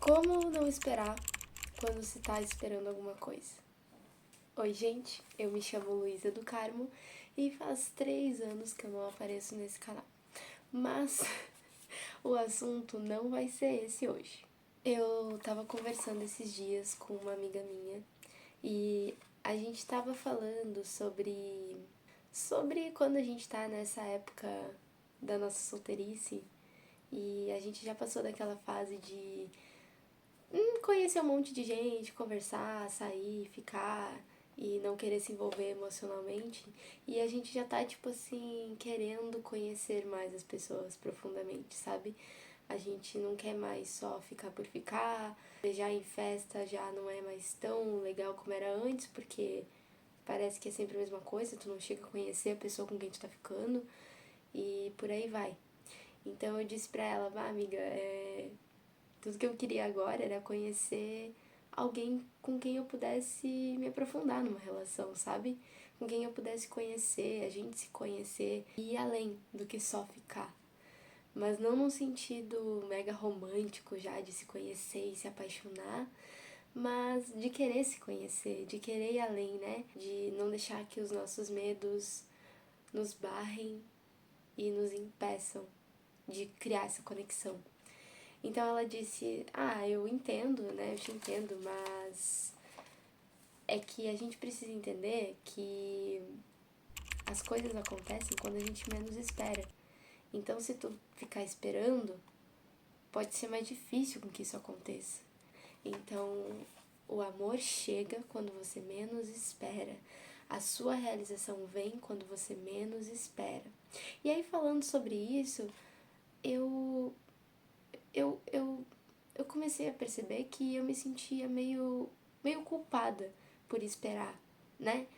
Como não esperar quando se tá esperando alguma coisa? Oi, gente, eu me chamo Luísa do Carmo e faz 3 anos que eu não apareço nesse canal. Mas o assunto não vai ser esse hoje. Eu tava conversando esses dias com uma amiga minha e a gente tava falando sobre quando a gente tá nessa época da nossa solteirice e a gente já passou daquela fase de conhecer um monte de gente, conversar, sair, ficar e não querer se envolver emocionalmente. E a gente já tá, tipo assim, querendo conhecer mais as pessoas profundamente, sabe? A gente não quer mais só ficar por ficar. Beijar em festa já não é mais tão legal como era antes, porque parece que é sempre a mesma coisa, tu não chega a conhecer a pessoa com quem tu tá ficando e por aí vai. Então eu disse pra ela, amiga, tudo que eu queria agora era conhecer alguém com quem eu pudesse me aprofundar numa relação, sabe? Com quem eu pudesse conhecer, a gente se conhecer e ir além do que só ficar. Mas não num sentido mega romântico já de se conhecer e se apaixonar, mas de querer se conhecer, de querer ir além, né? De não deixar que os nossos medos nos barrem e nos impeçam de criar essa conexão. Então ela disse, eu entendo, né, eu te entendo, mas é que a gente precisa entender que as coisas acontecem quando a gente menos espera. Então se tu ficar esperando, pode ser mais difícil com que isso aconteça. Então o amor chega quando você menos espera. A sua realização vem quando você menos espera. E aí falando sobre isso, eu eu, eu, eu comecei a perceber que eu me sentia meio culpada por esperar, né?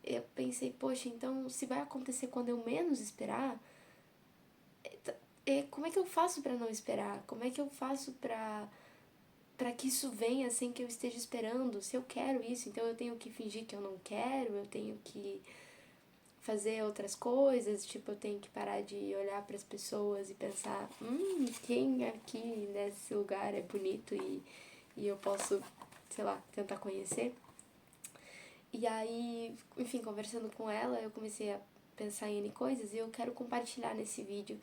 Eu pensei, poxa, então se vai acontecer quando eu menos esperar, como é que eu faço para não esperar? Como é que eu faço para que isso venha sem que eu esteja esperando? Se eu quero isso, então eu tenho que fingir que eu não quero, eu tenho que fazer outras coisas, tipo, eu tenho que parar de olhar para as pessoas e pensar, quem aqui nesse lugar é bonito e eu posso, sei lá, tentar conhecer. E aí, enfim, conversando com ela, eu comecei a pensar em N coisas e eu quero compartilhar nesse vídeo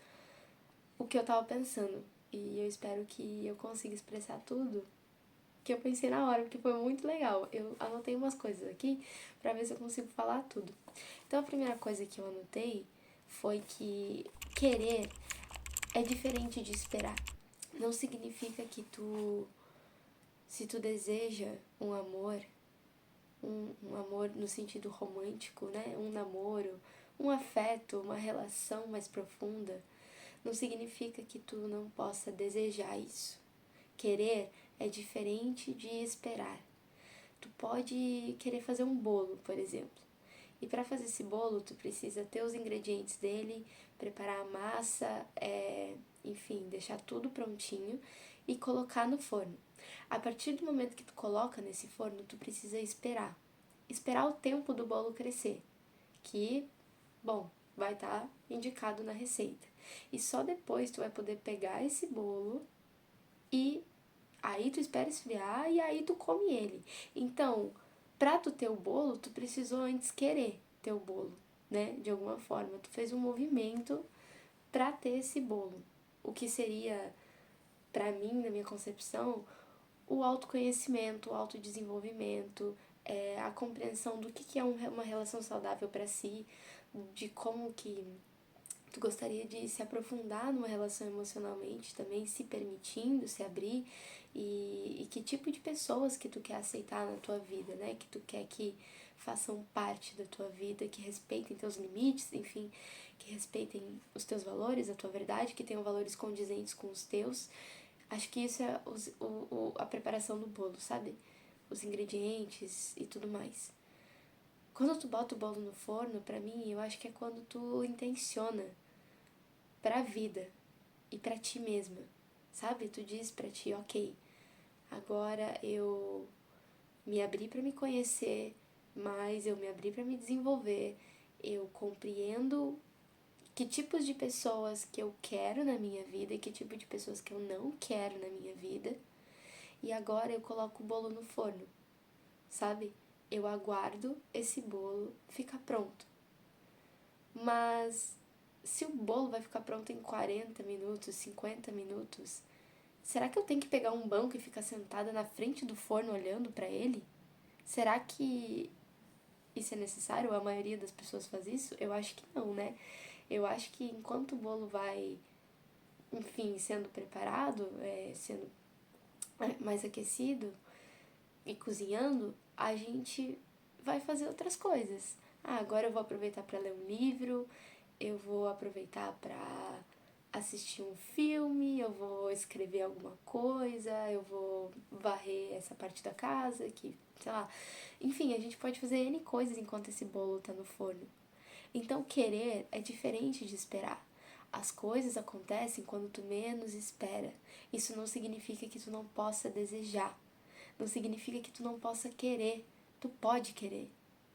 o que eu tava pensando. E eu espero que eu consiga expressar tudo que eu pensei na hora, porque foi muito legal. Eu anotei umas coisas aqui pra ver se eu consigo falar tudo. Então a primeira coisa que eu anotei foi que querer é diferente de esperar. Não significa que se tu deseja um amor, um amor no sentido romântico, né? Um namoro, um afeto, uma relação mais profunda, não significa que tu não possa desejar isso. Querer é diferente de esperar. Tu pode querer fazer um bolo, por exemplo. E para fazer esse bolo, tu precisa ter os ingredientes dele, preparar a massa, enfim, deixar tudo prontinho e colocar no forno. A partir do momento que tu coloca nesse forno, tu precisa esperar. Esperar o tempo do bolo crescer, que, bom, vai estar indicado na receita. E só depois tu vai poder pegar esse bolo e aí tu espera esfriar e aí tu come ele. Então, pra tu ter o bolo, tu precisou antes querer ter o bolo, né? De alguma forma. Tu fez um movimento pra ter esse bolo. O que seria, pra mim, na minha concepção, o autoconhecimento, o autodesenvolvimento, a compreensão do que é uma relação saudável pra si, de como que tu gostaria de se aprofundar numa relação emocionalmente também, se permitindo se abrir e que tipo de pessoas que tu quer aceitar na tua vida, né? Que tu quer que façam parte da tua vida, que respeitem teus limites, enfim, que respeitem os teus valores, a tua verdade, que tenham valores condizentes com os teus. Acho que isso é a preparação do bolo, sabe? Os ingredientes e tudo mais. Quando tu bota o bolo no forno, pra mim, eu acho que é quando tu intenciona pra vida e pra ti mesma, sabe? Tu diz pra ti, ok, agora eu me abri pra me conhecer mais, eu me abri pra me desenvolver, eu compreendo que tipos de pessoas que eu quero na minha vida e que tipo de pessoas que eu não quero na minha vida. e agora eu coloco o bolo no forno, sabe? Eu aguardo esse bolo ficar pronto. Mas se o bolo vai ficar pronto em 40 minutos, 50 minutos, será que eu tenho que pegar um banco e ficar sentada na frente do forno olhando para ele? Será que isso é necessário? A maioria das pessoas faz isso? Eu acho que não, né? Eu acho que enquanto o bolo vai, enfim, sendo preparado, sendo mais aquecido e cozinhando, a gente vai fazer outras coisas. Ah, agora eu vou aproveitar para ler um livro, eu vou aproveitar para assistir um filme, eu vou escrever alguma coisa, eu vou varrer essa parte da casa que, sei lá. Enfim, a gente pode fazer N coisas enquanto esse bolo tá no forno. Então, querer é diferente de esperar. As coisas acontecem quando tu menos espera. Isso não significa que tu não possa desejar. Não significa que tu não possa querer. Tu pode querer.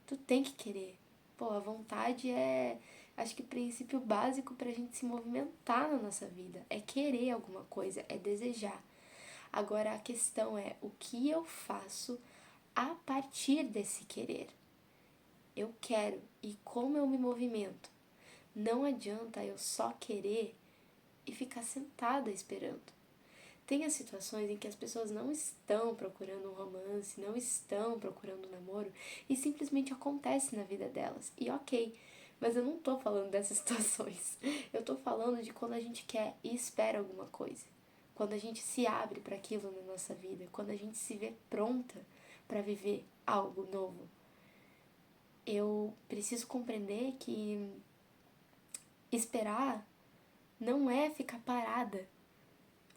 Tu tem que querer. Pô, a vontade é, acho que, o princípio básico pra gente se movimentar na nossa vida. É querer alguma coisa, é desejar. Agora a questão é o que eu faço a partir desse querer. Eu quero e como eu me movimento. Não adianta eu só querer e ficar sentada esperando. Tem as situações em que as pessoas não estão procurando um romance, não estão procurando um namoro e simplesmente acontece na vida delas. E ok, mas eu não tô falando dessas situações. Eu tô falando de quando a gente quer e espera alguma coisa. Quando a gente se abre para aquilo na nossa vida, quando a gente se vê pronta para viver algo novo. Eu preciso compreender que esperar não é ficar parada,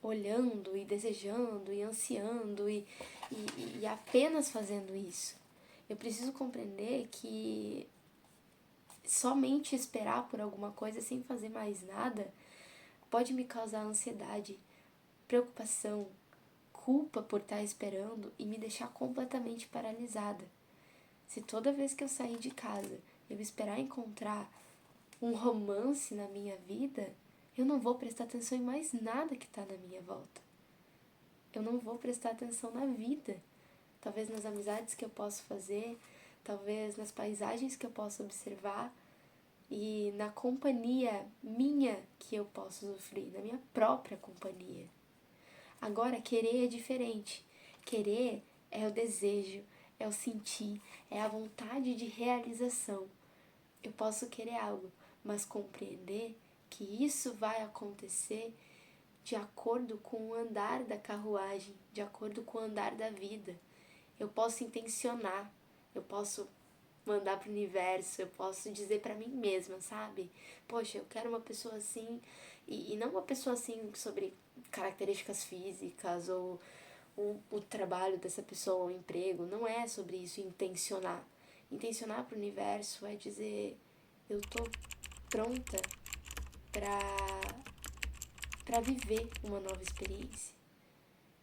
olhando e desejando e ansiando e apenas fazendo isso. Eu preciso compreender que somente esperar por alguma coisa sem fazer mais nada pode me causar ansiedade, preocupação, culpa por estar esperando e me deixar completamente paralisada. Se toda vez que eu sair de casa eu esperar encontrar um romance na minha vida, eu não vou prestar atenção em mais nada que está na minha volta. Eu não vou prestar atenção na vida. Talvez nas amizades que eu posso fazer, talvez nas paisagens que eu posso observar e na companhia minha que eu posso usufruir, na minha própria companhia. Agora, querer é diferente. Querer é o desejo, é o sentir, é a vontade de realização. Eu posso querer algo, mas compreender que isso vai acontecer de acordo com o andar da carruagem, de acordo com o andar da vida. Eu posso intencionar, eu posso mandar pro universo, eu posso dizer pra mim mesma, sabe? Poxa, eu quero uma pessoa assim, e não uma pessoa assim sobre características físicas ou o trabalho dessa pessoa, o emprego, não é sobre isso, intencionar. Intencionar pro universo é dizer, eu tô pronta pra, pra viver uma nova experiência.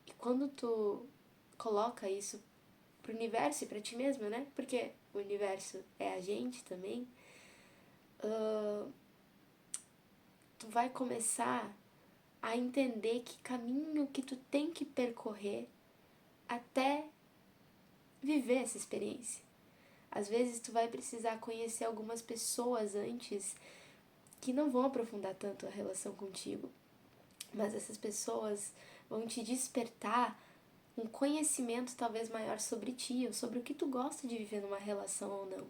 E quando tu coloca isso pro universo e pra ti mesma, né? Porque o universo é a gente também. Tu vai começar a entender que caminho que tu tem que percorrer até viver essa experiência. Às vezes tu vai precisar conhecer algumas pessoas antes que não vão aprofundar tanto a relação contigo, mas essas pessoas vão te despertar um conhecimento talvez maior sobre ti, ou sobre o que tu gosta de viver numa relação ou não,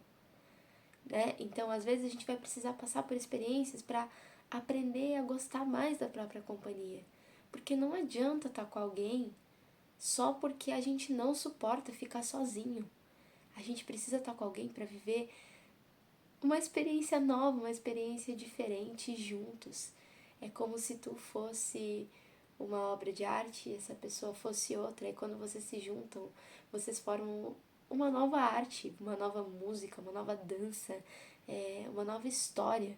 né? Então, às vezes a gente vai precisar passar por experiências para aprender a gostar mais da própria companhia, porque não adianta estar com alguém só porque a gente não suporta ficar sozinho. A gente precisa estar com alguém para viver uma experiência nova, uma experiência diferente juntos. É como se tu fosse uma obra de arte e essa pessoa fosse outra. E quando vocês se juntam, vocês formam uma nova arte, uma nova música, uma nova dança, uma nova história.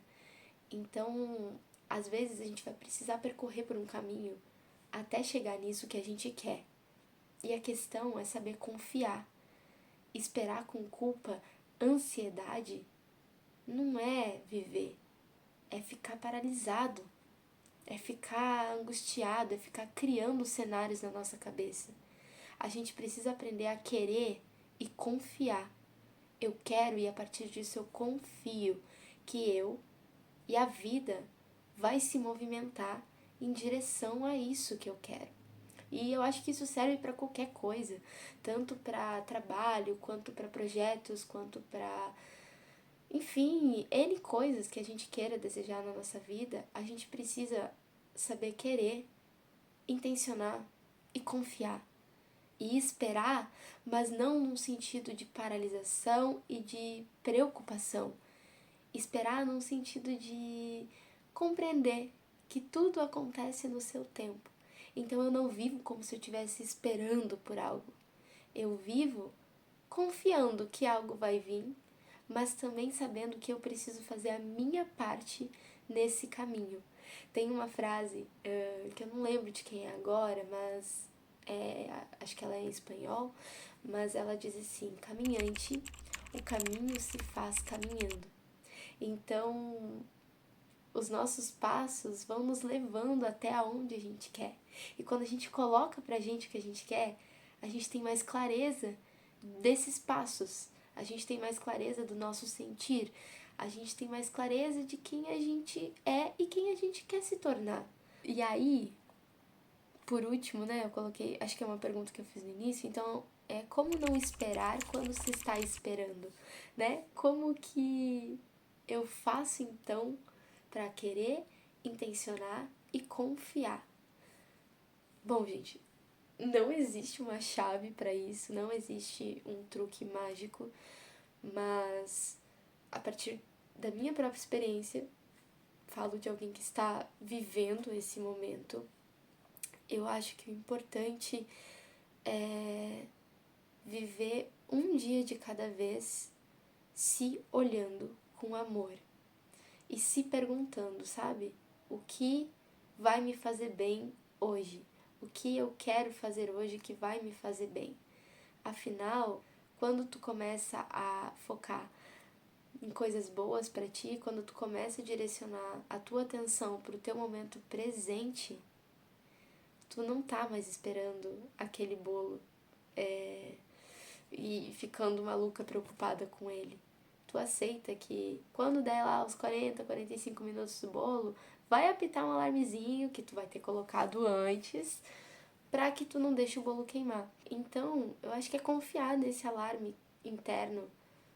Então, às vezes a gente vai precisar percorrer por um caminho até chegar nisso que a gente quer. E a questão é saber confiar. Esperar com culpa, ansiedade, não é viver, é ficar paralisado, é ficar angustiado, é ficar criando cenários na nossa cabeça. A gente precisa aprender a querer e confiar. Eu quero e a partir disso eu confio que eu e a vida vai se movimentar em direção a isso que eu quero. E eu acho que isso serve para qualquer coisa, tanto para trabalho, quanto para projetos, quanto para, enfim, N coisas que a gente queira desejar na nossa vida, a gente precisa saber querer, intencionar e confiar. E esperar, mas não num sentido de paralisação e de preocupação. Esperar num sentido de compreender que tudo acontece no seu tempo. Então eu não vivo como se eu estivesse esperando por algo. Eu vivo confiando que algo vai vir, mas também sabendo que eu preciso fazer a minha parte nesse caminho. Tem uma frase que eu não lembro de quem é agora, mas acho que ela é em espanhol, mas ela diz assim: caminhante, o caminho se faz caminhando. Então, os nossos passos vão nos levando até aonde a gente quer. E quando a gente coloca pra gente o que a gente quer, a gente tem mais clareza desses passos. A gente tem mais clareza do nosso sentir. A gente tem mais clareza de quem a gente é e quem a gente quer se tornar. E aí, por último, né, eu coloquei, acho que é uma pergunta que eu fiz no início, então como não esperar quando se está esperando, né? Como que eu faço então para querer, intencionar e confiar? Bom, gente, não existe uma chave para isso, não existe um truque mágico, mas a partir da minha própria experiência, falo de alguém que está vivendo esse momento, eu acho que o importante é viver um dia de cada vez se olhando com amor e se perguntando, sabe? O que vai me fazer bem hoje? O que eu quero fazer hoje que vai me fazer bem? Afinal, quando tu começa a focar em coisas boas para ti, quando tu começa a direcionar a tua atenção para o teu momento presente, tu não tá mais esperando aquele bolo e ficando maluca, preocupada com ele. Tu aceita que quando der lá os 45 minutos do bolo, vai apitar um alarmezinho que tu vai ter colocado antes pra que tu não deixe o bolo queimar. Então, eu acho que é confiar nesse alarme interno,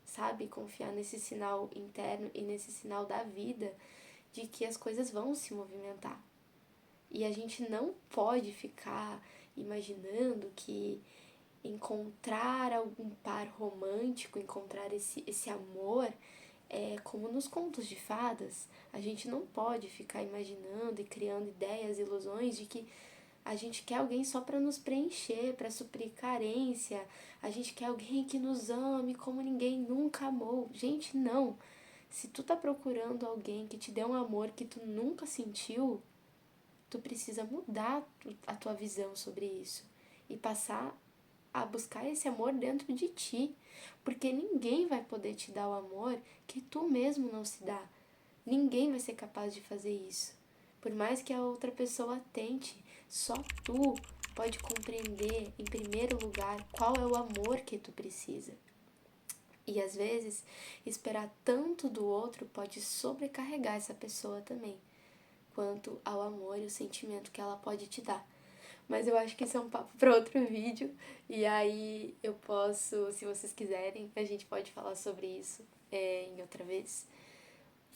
sabe? Confiar nesse sinal interno e nesse sinal da vida de que as coisas vão se movimentar. E a gente não pode ficar imaginando que encontrar algum par romântico, encontrar esse amor, como nos contos de fadas. A gente não pode ficar imaginando e criando ideias, ilusões de que a gente quer alguém só para nos preencher, para suprir carência. A gente quer alguém que nos ame como ninguém nunca amou. Gente, não. Se tu tá procurando alguém que te dê um amor que tu nunca sentiu, tu precisa mudar a tua visão sobre isso e passar a buscar esse amor dentro de ti, porque ninguém vai poder te dar o amor que tu mesmo não se dá. Ninguém vai ser capaz de fazer isso. Por mais que a outra pessoa tente, só tu pode compreender, em primeiro lugar, qual é o amor que tu precisa. E às vezes, esperar tanto do outro pode sobrecarregar essa pessoa também, quanto ao amor e o sentimento que ela pode te dar. Mas eu acho que isso é um papo para outro vídeo. E aí eu posso, se vocês quiserem, a gente pode falar sobre isso em outra vez.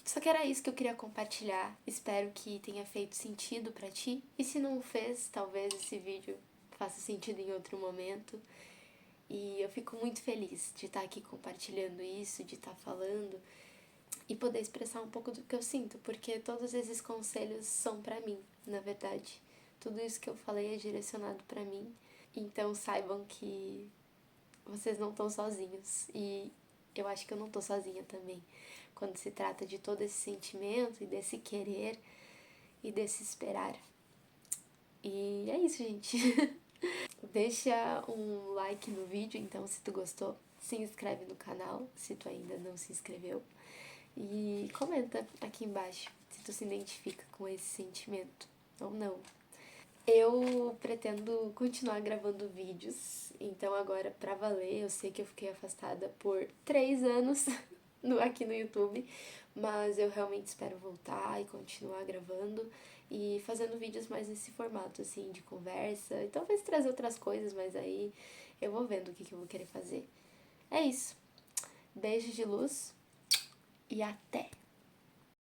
Só que era isso que eu queria compartilhar. Espero que tenha feito sentido pra ti. E se não fez, talvez esse vídeo faça sentido em outro momento. E eu fico muito feliz de estar aqui compartilhando isso, de estar falando e poder expressar um pouco do que eu sinto, porque todos esses conselhos são pra mim, na verdade. Tudo isso que eu falei é direcionado pra mim. Então saibam que vocês não estão sozinhos. E eu acho que eu não tô sozinha também. Quando se trata de todo esse sentimento e desse querer e desse esperar. E é isso, gente. Deixa um like no vídeo, então, se tu gostou. Se inscreve no canal, se tu ainda não se inscreveu. E comenta aqui embaixo se tu se identifica com esse sentimento ou não. Eu pretendo continuar gravando vídeos, então agora pra valer, eu sei que eu fiquei afastada por 3 anos aqui no YouTube, mas eu realmente espero voltar e continuar gravando e fazendo vídeos mais nesse formato, assim, de conversa, e talvez trazer outras coisas, mas aí eu vou vendo o que eu vou querer fazer. É isso. Beijo de luz e até!